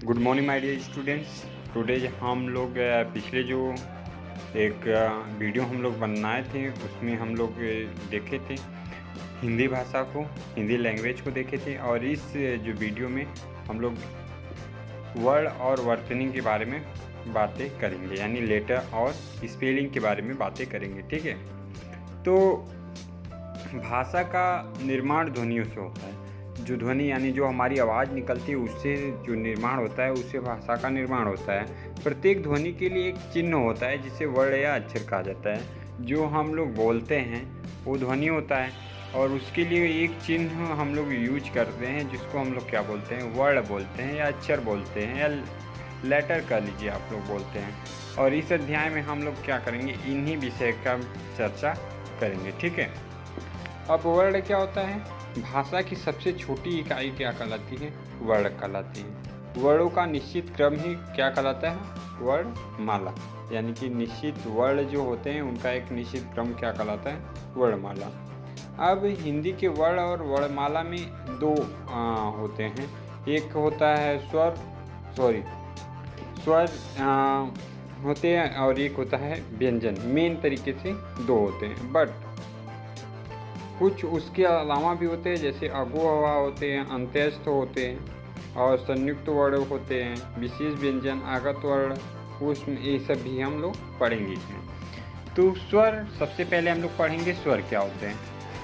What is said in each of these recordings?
Good morning my dear students. Today हम लोग पिछले जो एक वीडियो हम लोग बनाए थे उसमें हम लोग देखे थे हिंदी भाषा को, हिंदी लैंग्वेज को देखे थे। और इस जो वीडियो में हम लोग वर्ड और वर्तनी के बारे में बातें करेंगे, यानी लेटर और स्पेलिंग के बारे में बातें करेंगे। ठीक है, तो भाषा का निर्माण ध्वनियों से होता है। जो ध्वनि यानी जो हमारी आवाज़ निकलती है उससे जो निर्माण होता है उससे भाषा का निर्माण होता है। प्रत्येक ध्वनि के लिए एक चिन्ह होता है जिसे वर्ण या अक्षर कहा जाता है। जो हम लोग बोलते हैं वो ध्वनि होता है और उसके लिए एक चिन्ह हम लोग यूज करते हैं जिसको हम लोग क्या बोलते हैं, वर्ण बोलते हैं या अक्षर बोलते हैं या लेटर कह लीजिए आप लोग बोलते हैं। और इस अध्याय में हम लोग क्या करेंगे, इन्हीं विषय का चर्चा करेंगे। ठीक है, अब वर्ण क्या होता है? भाषा की सबसे छोटी इकाई क्या कहलाती है? वर्ण कहलाती है। वर्णों का निश्चित क्रम ही क्या कहलाता है? वर्णमाला। यानी कि निश्चित वर्ण जो होते हैं उनका एक निश्चित क्रम क्या कहलाता है? वर्णमाला। अब हिंदी के वर्ण और वर्णमाला में दो होते हैं। एक होता है स्वर होते हैं और एक होता है व्यंजन। मेन तरीके से दो होते हैं, बट कुछ उसके अलावा भी होते हैं, जैसे अगुआ होते हैं, अंत्यस्थ होते हैं और संयुक्त वर्ण होते हैं, विशेष व्यंजन, आगत वर्ण, ऊष्म, ये सब भी हम लोग पढ़ेंगे इसमें। तो स्वर सबसे पहले हम लोग पढ़ेंगे स्वर क्या होते हैं।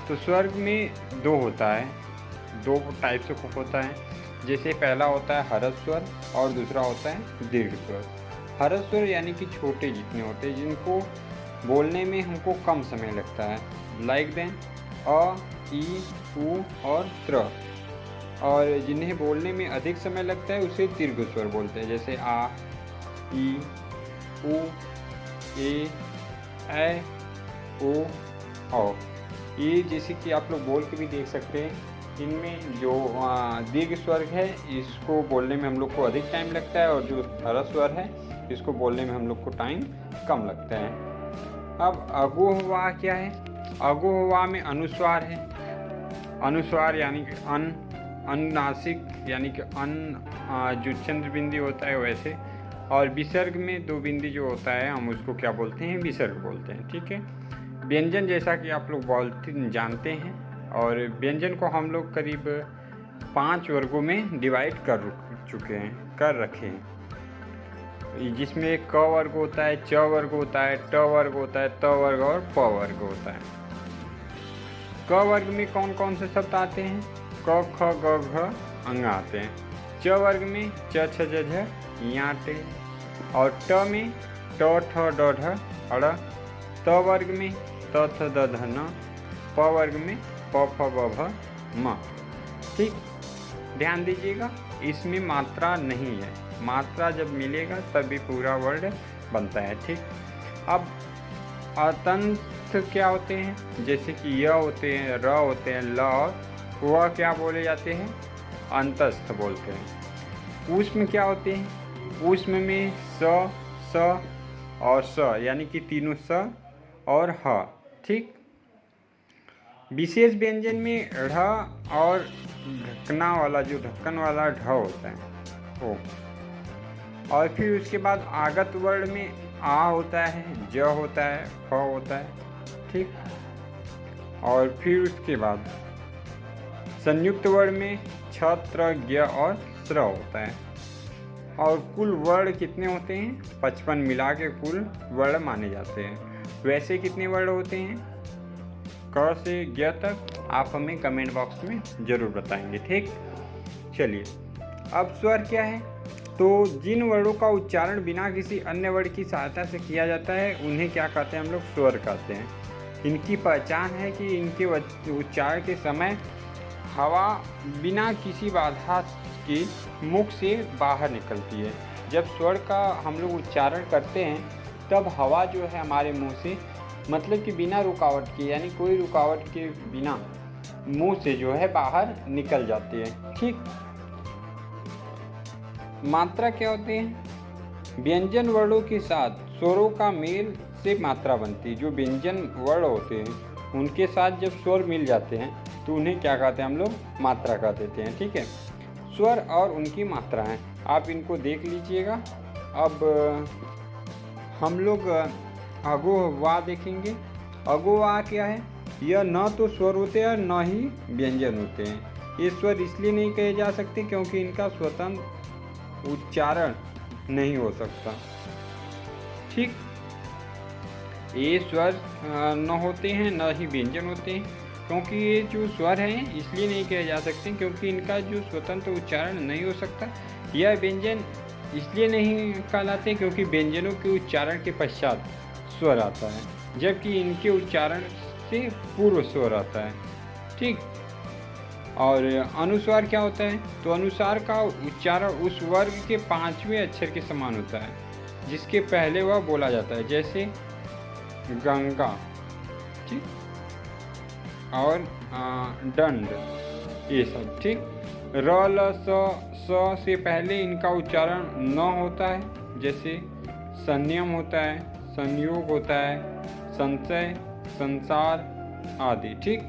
तो स्वर में दो होता है, दो टाइप से होता है। जैसे पहला होता है हर्ष स्वर और दूसरा होता है दीर्घ स्वर। हर्ष स्वर यानी कि छोटे जितने होते हैं, जिनको बोलने में हमको कम समय लगता है, लाइक देन अ, ई, उ और त्र। और जिन्हें बोलने में अधिक समय लगता है उसे दीर्घ स्वर बोलते हैं, जैसे आ, ई, उ, ए, ओ, औ। ये जैसे कि आप लोग बोल के भी देख सकते हैं, इनमें जो दीर्घ स्वर है इसको बोलने में हम लोग को अधिक टाइम लगता है और जो हर्ष स्वर है इसको बोलने में हम लोग को टाइम कम लगता है। अब अगुआ क्या है? अगुआ में अनुस्वार है। अनुस्वार यानी कि अनुनासिक, यानी कि जो चंद्र बिंदी होता है वैसे। और विसर्ग में दो बिंदी जो होता है हम उसको क्या बोलते हैं? विसर्ग बोलते हैं। ठीक है, व्यंजन जैसा कि आप लोग जानते हैं, और व्यंजन को हम लोग करीब 5 वर्गों में डिवाइड कर रखे हैं, जिसमें क वर्ग होता है, च वर्ग होता है, ट वर्ग होता है, त वर्ग और प वर्ग होता है। क वर्ग में कौन कौन से शब्द आते हैं? क, ख, ग, घ, अंग आते हैं। च वर्ग में च, छ, ज, झ, ञ, टे। और ट में ट, ठ, ड, ढ, अड़। त वर्ग में त, थ, द, ध, न। प वर्ग में प, फ, ब, भ, म। ठीक, ध्यान दीजिएगा, इसमें मात्रा नहीं है। मात्रा जब मिलेगा तभी पूरा वर्ड बनता है। ठीक, अब अतंत क्या होते हैं? जैसे कि य होते हैं, र होते हैं, ल और वह क्या बोले जाते हैं? अंतस्थ बोलते हैं। ऊष्म क्या होते हैं? ऊष्म में स, स और स, यानी कि तीनों स और ह। ठीक, विशेष व्यंजन में ढ़ और ढक्कना वाला, जो ढक्कन वाला ढ होता है वो। और फिर उसके बाद आगत वर्ण में आ होता है, ज होता है, फ होता है। ठीक, और फिर उसके बाद संयुक्त वर्ण में छ, त्र, ज्ञ और स्र होता है। और कुल वर्ण कितने होते हैं? 55 मिला के कुल वर्ण माने जाते हैं। वैसे कितने वर्ण होते हैं क से ज्ञ तक? आप हमें कमेंट बॉक्स में ज़रूर बताएंगे। ठीक, चलिए, अब स्वर क्या है? तो जिन वर्णों का उच्चारण बिना किसी अन्य वर्ण की सहायता से किया जाता है उन्हें क्या कहते हैं? हम लोग स्वर कहते हैं। इनकी पहचान है कि इनके उच्चारण के समय हवा बिना किसी बाधा के मुख से बाहर निकलती है। जब स्वर का हम लोग उच्चारण करते हैं तब हवा जो है हमारे मुंह से, मतलब कि बिना रुकावट के, यानी कोई रुकावट के बिना मुंह से जो है बाहर निकल जाती है। ठीक, मात्रा क्या होते हैं? व्यंजन वर्णों के साथ स्वरों का मेल से मात्रा बनती है। जो व्यंजन वर्ण होते हैं उनके साथ जब स्वर मिल जाते हैं तो उन्हें क्या कहते हैं? हम लोग मात्रा कह देते हैं। ठीक है, स्वर और उनकी मात्राएं आप इनको देख लीजिएगा। अब हम लोग अगोवा देखेंगे। अगोवा क्या है? यह न तो स्वर होते हैं न ही व्यंजन होते हैं। ये स्वर इसलिए नहीं कहे जा सकते क्योंकि इनका स्वतंत्र उच्चारण नहीं हो सकता। ठीक, ये स्वर न होते हैं न ही व्यंजन होते हैं। क्योंकि ये जो स्वर हैं इसलिए नहीं कहे जा सकते क्योंकि इनका जो स्वतंत्र उच्चारण नहीं हो सकता। यह व्यंजन इसलिए नहीं कहलाते क्योंकि व्यंजनों के उच्चारण के पश्चात स्वर आता है, जबकि इनके उच्चारण से पूर्व स्वर आता है। ठीक, और अनुस्वार क्या होता है? तो अनुस्वार का उच्चारण उस वर्ग के 5वें अक्षर के समान होता है जिसके पहले वह बोला जाता है, जैसे गंगा। ठीक, और दंड, ये सब। ठीक, र ल स से पहले इनका उच्चारण न होता है, जैसे संयम होता है, संयोग होता है, संशय, संसार आदि। ठीक,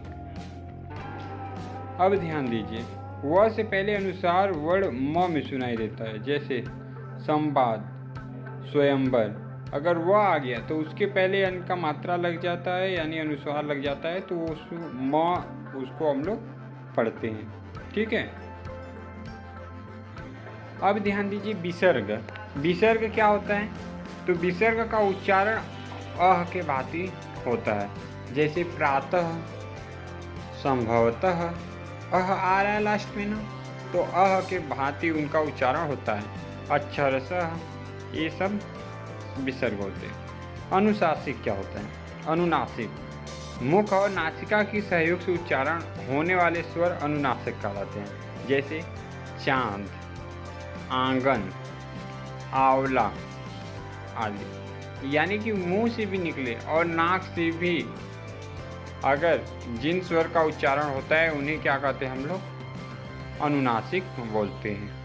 अब ध्यान दीजिए, व से पहले अनुसार वर्ण म में सुनाई देता है, जैसे संवाद, स्वयंवर। अगर वह आ गया तो उसके पहले अन का मात्रा लग जाता है, यानी अनुस्वार लग जाता है, तो उसको हम लोग पढ़ते हैं। ठीक है, अब ध्यान दीजिए विसर्ग। विसर्ग क्या होता है? तो विसर्ग का उच्चारण अह के भांति होता है, जैसे प्रातः, संभवतः। अह आ रहा है लास्ट में ना, तो अह के भांति उनका उच्चारण होता है। अक्षरशः, ये सब विसर्ग होते हैं। अनुनासिक क्या होता है? अनुनासिक, मुख और नासिका की सहयोग से उच्चारण होने वाले स्वर अनुनासिक कहलाते हैं, जैसे चांद, आंगन, आंवला आदि। यानी कि मुंह से भी निकले और नाक से भी अगर जिन स्वर का उच्चारण होता है उन्हें क्या कहते हैं हम लोग? अनुनासिक बोलते हैं।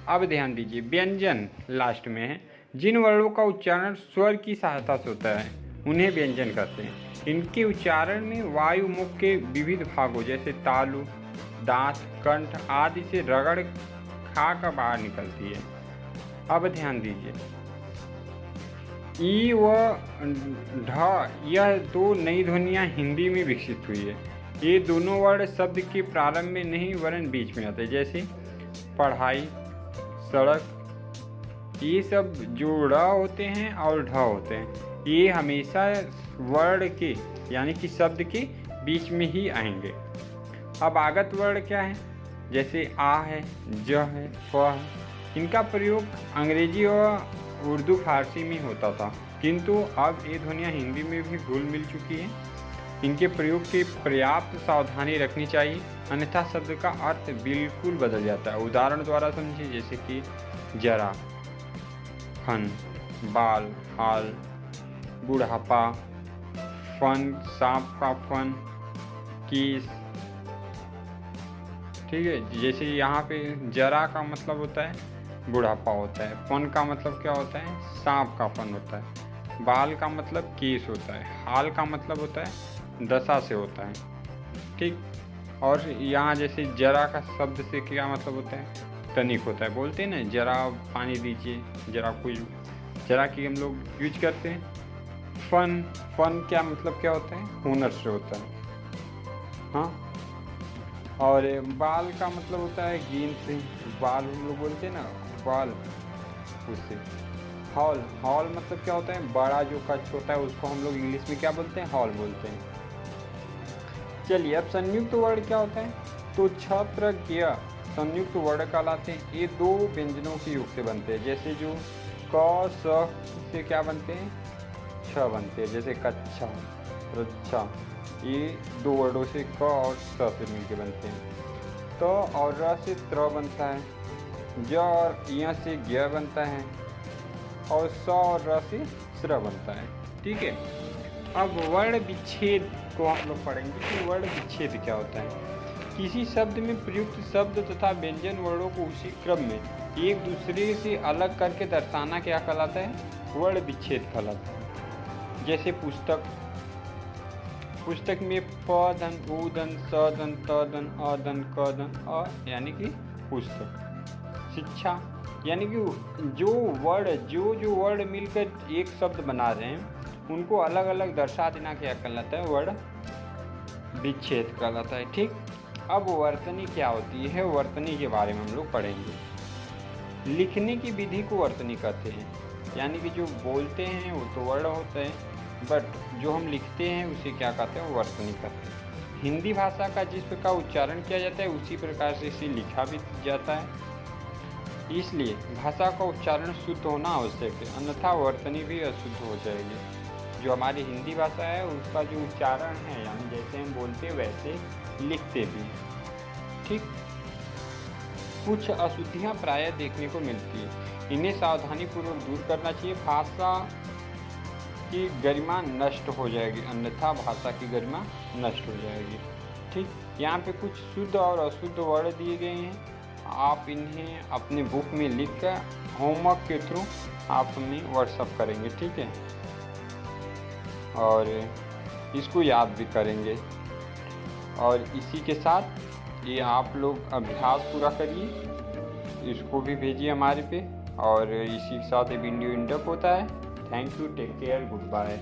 अब ध्यान दीजिए, व्यंजन लास्ट में है। जिन वर्णों का उच्चारण स्वर की सहायता से होता है उन्हें व्यंजन कहते हैं। इनके उच्चारण में वायु मुख के विविध भागों जैसे तालु, दांत, कंठ आदि से रगड़ खा कर बाहर निकलती है। अब ध्यान दीजिए, ई व ढ, यह दो नई ध्वनियाँ हिंदी में विकसित हुई है। ये दोनों वर्ण शब्द के प्रारंभ में नहीं वरन बीच में आते हैं, जैसे पढ़ाई, सड़क। ये सब जो ड़ होते हैं और ढ होते हैं, ये हमेशा वर्ण के यानी कि शब्द के बीच में ही आएंगे। अब आगत वर्ण क्या है? जैसे आ है, ज है, फ है। इनका प्रयोग अंग्रेजी और उर्दू फारसी में होता था, किंतु अब ये ध्वनियाँ हिंदी में भी घुल मिल चुकी हैं। इनके प्रयोग की पर्याप्त सावधानी रखनी चाहिए, अन्यथा शब्द का अर्थ बिल्कुल बदल जाता है। उदाहरण द्वारा समझिए, जैसे कि जरा, फन, बाल, हाल, बुढ़ापा, फन, सांप का फन, कीस। ठीक है, जैसे यहाँ पे जरा का मतलब होता है बुढ़ापा होता है, फन का मतलब क्या होता है? सांप का फन होता है, बाल का मतलब केस होता है, हाल का मतलब होता है दशा से होता है। ठीक, और यहाँ जैसे जरा का शब्द से क्या मतलब होता है? तनिक होता है। बोलते हैं ना, जरा पानी दीजिए, जरा कोई, जरा की हम लोग यूज करते हैं। फन, फन क्या मतलब क्या होता है? हुनर से होता है। हाँ, और बाल का मतलब होता है गेंद से, बाल हम लोग बोलते हैं ना, बाल, उससे। हॉल, हॉल मतलब क्या होता है? बड़ा जो कच होता है उसको हम लोग इंग्लिश में क्या बोलते हैं? हॉल बोलते हैं। चलिए, अब संयुक्त वर्ण क्या होता है? तो छत्र, ज्ञ संयुक्त वर्ण कहलाते हैं। ये दो व्यंजनों के योग से बनते हैं, जैसे जो क स से क्या बनते हैं? छ बनते हैं, जैसे कच्छा, रच्छा। ये दो वर्णों से क और स से मिलके बनते हैं। त और र से त्र बनता है, ज और य से ज्ञ बनता है, और स और र से स्र बनता है। ठीक है, अब वर्ण विच्छेद को हम लोग पढ़ेंगे कि वर्ण विच्छेद क्या होता है। किसी शब्द में प्रयुक्त शब्द तथा व्यंजन वर्णों को उसी क्रम में एक दूसरे से अलग करके दर्शाना क्या कहलाता है? वर्ण विच्छेद कहलाता है। जैसे पुस्तक, पुस्तक में प धन, उ धन, स धन, त धन, अ धन, क धन, अ यानी कि पुस्तक। शिक्षा यानी कि जो वर्ड मिलकर एक शब्द बना रहे हैं उनको अलग अलग दर्शा देना क्या कहलाता है, वर्ण विच्छेद कहलाता है। ठीक, अब वर्तनी क्या होती है, वर्तनी के बारे में हम लोग पढ़ेंगे। लिखने की विधि को वर्तनी कहते हैं, यानी कि जो बोलते हैं वो तो वर्ण होते हैं, बट जो हम लिखते हैं उसे क्या कहते हैं, वर्तनी कहते हैं। हिंदी भाषा का जिस प्रकार उच्चारण किया जाता है उसी प्रकार से इसे लिखा भी जाता है, इसलिए भाषा का उच्चारण शुद्ध होना आवश्यक है, अन्यथा वर्तनी भी अशुद्ध हो जाएगी। जो हमारी हिंदी भाषा है उसका जो उच्चारण है, यानी जैसे हम बोलते हैं वैसे लिखते भी हैं। ठीक, कुछ अशुद्धियाँ प्रायः देखने को मिलती है, इन्हें सावधानीपूर्वक दूर करना चाहिए। भाषा की गरिमा नष्ट हो जाएगी, अन्यथा भाषा की गरिमा नष्ट हो जाएगी। ठीक, यहाँ पे कुछ शुद्ध और अशुद्ध वर्ड दिए गए हैं, आप इन्हें अपने बुक में लिख कर होमवर्क के थ्रू आप हमें व्हाट्सअप करेंगे। ठीक है, और इसको याद भी करेंगे। और इसी के साथ ये आप लोग अभ्यास पूरा करिए, इसको भी भेजिए हमारे पे, और इसी के साथ ये वीडियो इंड अप होता है। Thank you, take care, good bye.